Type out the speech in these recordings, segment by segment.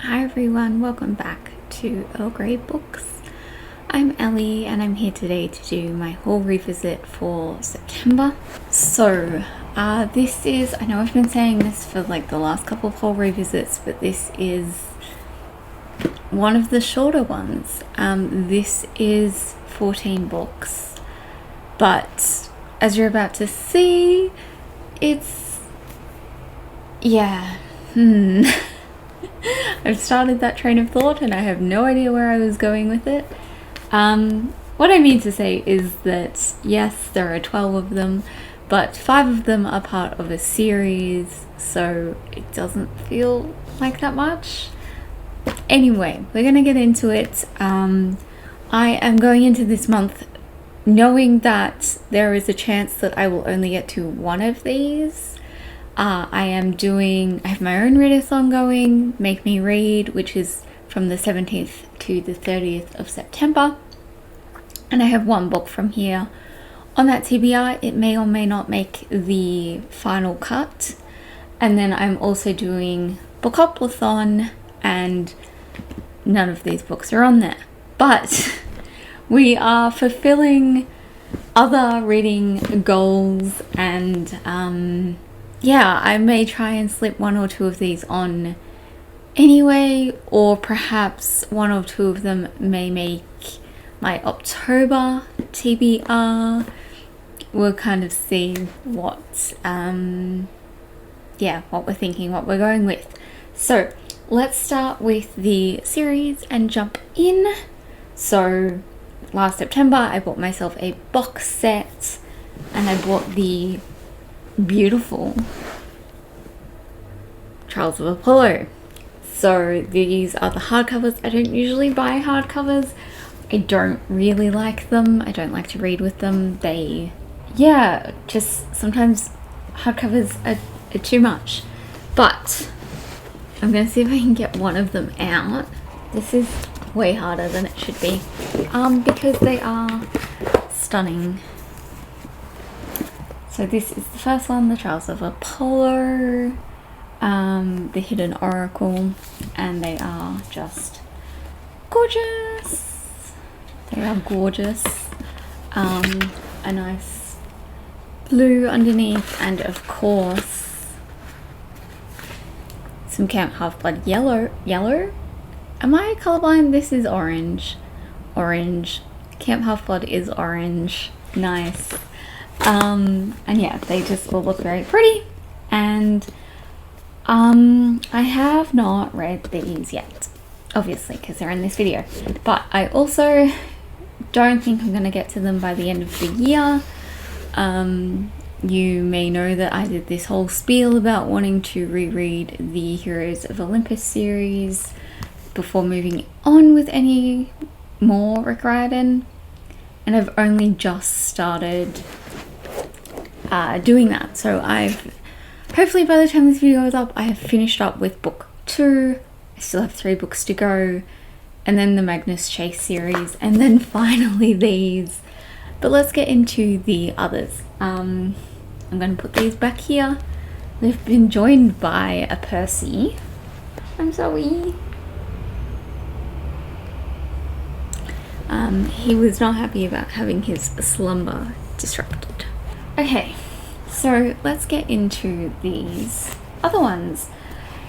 Hi everyone, welcome back to Earl Grey Books. I'm Ellie and I'm here today to do my haul revisit for September. So this is, I know I've been saying this for like the last couple of haul revisits, but this is one of the shorter ones. This is 14 books, but as you're about to see, it's, I've started that train of thought and I have no idea where I was going with it. What I mean to say is that yes, there are 12 of them, but 5 of them are part of a series, so it doesn't feel like that much. Anyway, we're gonna get into it. I am going into this month knowing that there is a chance that I will only get to one of these. I have my own readathon going, Make Me Read, which is from the 17th to the 30th of September. And I have one book from here on that TBR. It may or may not make the final cut. And then I'm also doing Bookoplathon, and none of these books are on there. But we are fulfilling other reading goals, and I may try and slip 1 or 2 of these on anyway, or perhaps 1 or 2 of them may make my October TBR. We'll kind of see what we're thinking, what we're going with. So let's start with the series and jump in. So last September I bought myself a box set, and I bought the beautiful Trials of Apollo. So these are the hardcovers. I don't usually buy hardcovers. I don't really like them. I don't like to read with them. Just sometimes hardcovers are too much. But I'm gonna see if I can get one of them out. This is way harder than it should be, because they are stunning. So this is the first one, the Trials of Apollo, the Hidden Oracle, and they are just gorgeous. They are gorgeous. A nice blue underneath, and of course some Camp Half-Blood yellow. Am I colorblind? This is orange. Camp Half-Blood is orange. Nice. And yeah, they just all look very pretty, and I have not read these yet, obviously, because they're in this video, but I also don't think I'm going to get to them by the end of the year. You may know that I did this whole spiel about wanting to reread the Heroes of Olympus series before moving on with any more Rick Riordan, and I've only just started doing that. So hopefully by the time this video is up, I have finished up with book 2. I still have 3 books to go, and then the Magnus Chase series, and then finally these. But let's get into the others. I'm going to put these back here. They've been joined by a Percy. I'm Zoe. He was not happy about having his slumber disrupted. Okay, so let's get into these other ones.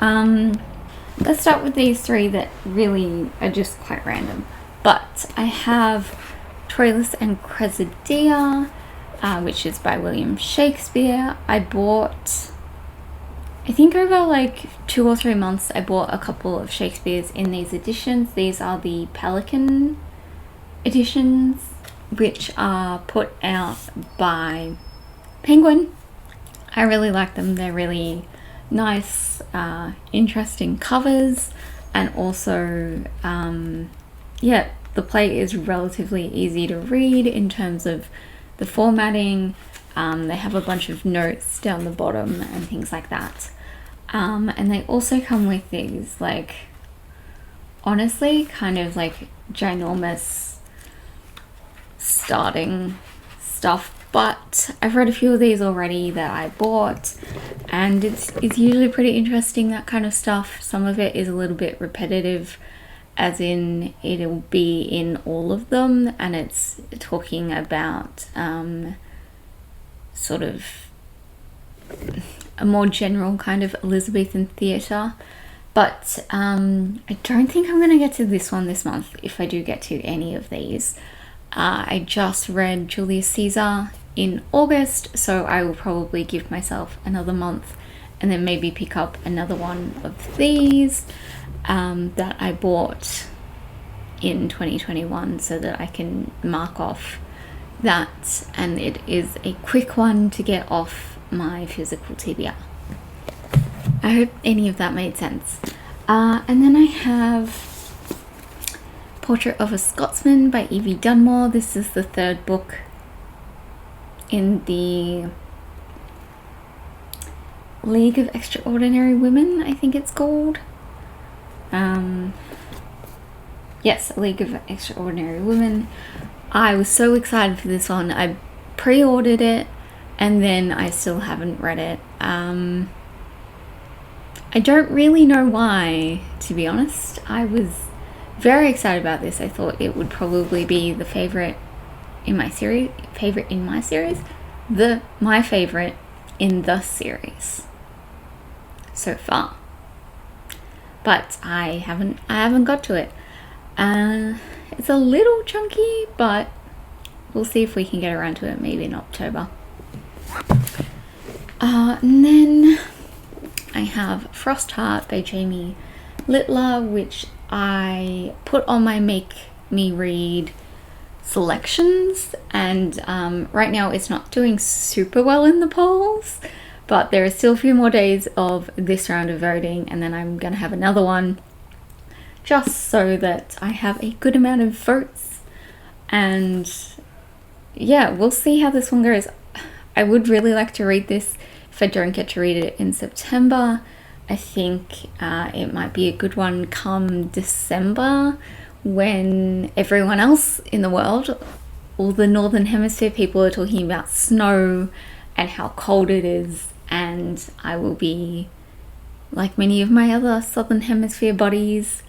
Let's start with these 3 that really are just quite random. But I have Troilus and Cressida, which is by William Shakespeare. I bought, I think over like 2 or 3 months, I bought a couple of Shakespeare's in these editions. These are the Pelican editions, which are put out by Penguin. I really like them. They're really nice, interesting covers, and also the play is relatively easy to read in terms of the formatting. They have a bunch of notes down the bottom and things like that, and they also come with these, like, honestly kind of like ginormous starting stuff but I've read a few of these already that I bought, and it's usually pretty interesting, that kind of stuff. Some of it is a little bit repetitive, as in it'll be in all of them, and it's talking about sort of a more general kind of Elizabethan theatre. But I don't think I'm going to get to this one this month, if I do get to any of these. I just read Julius Caesar in August, so I will probably give myself another month and then maybe pick up another one of these that I bought in 2021, so that I can mark off that, and it is a quick one to get off my physical TBR. I hope any of that made sense. And then I have Portrait of a Scotsman by Evie Dunmore. This is the third book in the League of Extraordinary Women, I think it's called. Yes, League of Extraordinary Women. I was so excited for this one. I pre-ordered it and then I still haven't read it. I don't really know why, to be honest. I was very excited about this. I thought it would probably be the favorite in my series. My favorite in the series so far. But I haven't got to it. It's a little chunky, but we'll see if we can get around to it maybe in October. And then I have Frostheart by Jamie Littler, which I put on my Make Me Read selections, and right now it's not doing super well in the polls, but there are still a few more days of this round of voting, and then I'm gonna have another one just so that I have a good amount of votes. And yeah, we'll see how this one goes. I would really like to read this if I don't get to read it in September. I think it might be a good one come December, when everyone else in the world, all the Northern Hemisphere people, are talking about snow and how cold it is, and I will be, like many of my other Southern Hemisphere buddies,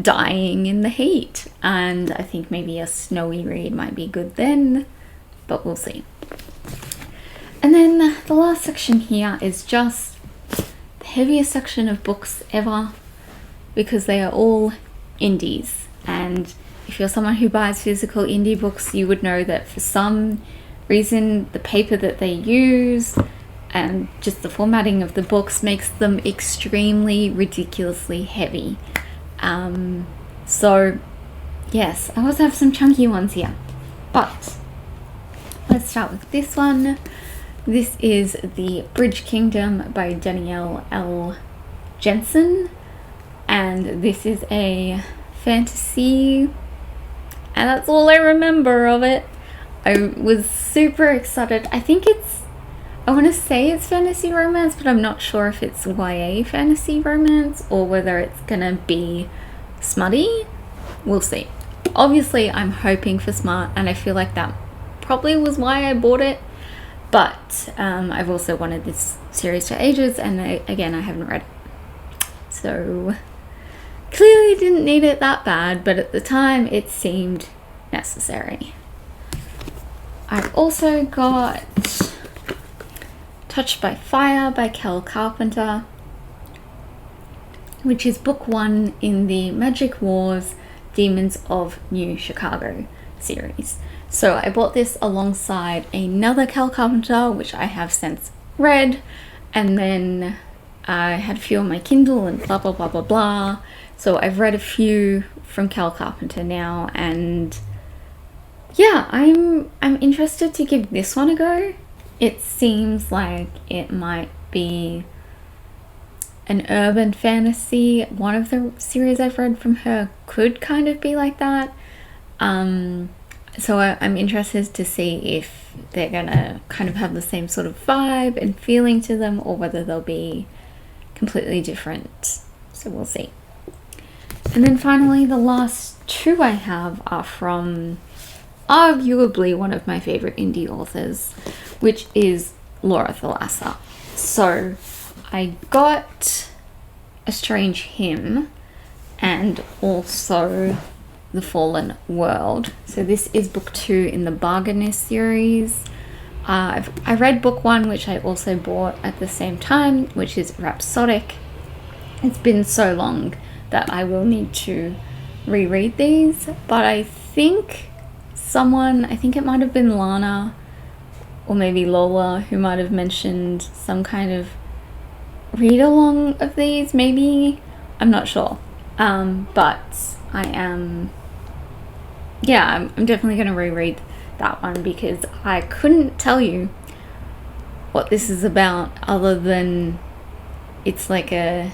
dying in the heat. And I think maybe a snowy read might be good then, but we'll see. And then the last section here is just the heaviest section of books ever, because they are all indies. And if you're someone who buys physical indie books, you would know that for some reason the paper that they use and just the formatting of the books makes them extremely ridiculously heavy. So yes, I also have some chunky ones here, but let's start with this one. This is The Bridge Kingdom by Danielle L. Jensen, and this is a fantasy, and that's all I remember of it. I was super excited. I want to say it's fantasy romance, but I'm not sure if it's YA fantasy romance or whether it's gonna be smutty. We'll see. Obviously I'm hoping for smart, and I feel like that probably was why I bought it, but I've also wanted this series for ages, and I haven't read it, so clearly didn't need it that bad, but at the time it seemed necessary. I've also got Touched by Fire by Kel Carpenter, which is book 1 in the Magic Wars Demons of New Chicago series. So I bought this alongside another Kel Carpenter, which I have since read, and then I had a few on my Kindle and blah blah blah blah blah. So I've read a few from Kel Carpenter now, and yeah, I'm interested to give this one a go. It seems like it might be an urban fantasy. One of the series I've read from her could kind of be like that. So I'm interested to see if they're gonna kind of have the same sort of vibe and feeling to them, or whether they'll be completely different. So we'll see. And then finally, the last two I have are from arguably one of my favorite indie authors, which is Laura Thalassa. So I got A Strange Hymn and also The Fallen World. So this is book 2 in the Bargainist series. I read book 1, which I also bought at the same time, which is Rhapsodic. It's been so long that I will need to reread these, but I think it might have been Lana or maybe Lola who might have mentioned some kind of read along of these, maybe. I'm not sure. But I'm definitely going to reread that one because I couldn't tell you what this is about other than it's like a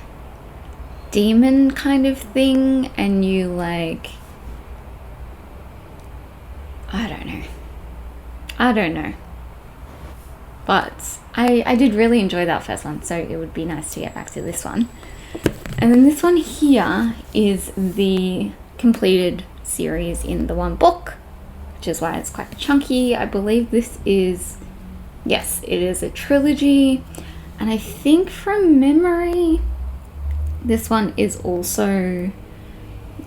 demon kind of thing, and you like, I don't know. But I did really enjoy that first one, so it would be nice to get back to this one. And then this one here is the completed series in the one book, which is why it's quite chunky. I believe this is, yes, it is a trilogy. And I think from memory, this one is also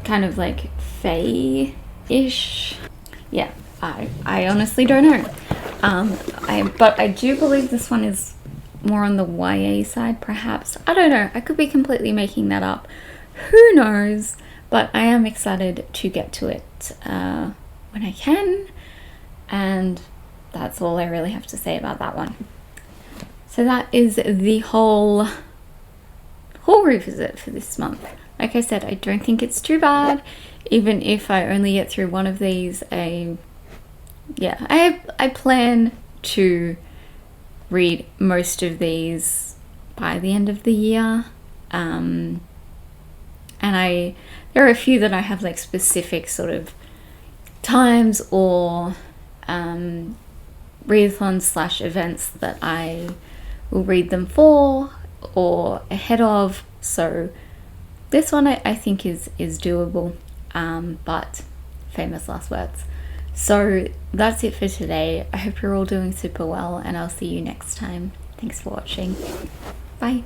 kind of like fae-ish. Yeah, I honestly don't know. But I do believe this one is more on the YA side, perhaps. I don't know. I could be completely making that up. Who knows? But I am excited to get to it when I can. And that's all I really have to say about that one. So that is the whole revisit for this month. Like I said, I don't think it's too bad. Even if I only get through one of these, I plan to read most of these by the end of the year. And there are a few that I have like specific sort of times or readathons / events that I will read them for or ahead of. So this one I think is doable, but famous last words. So that's it for today. I hope you're all doing super well, and I'll see you next time. Thanks for watching. Bye.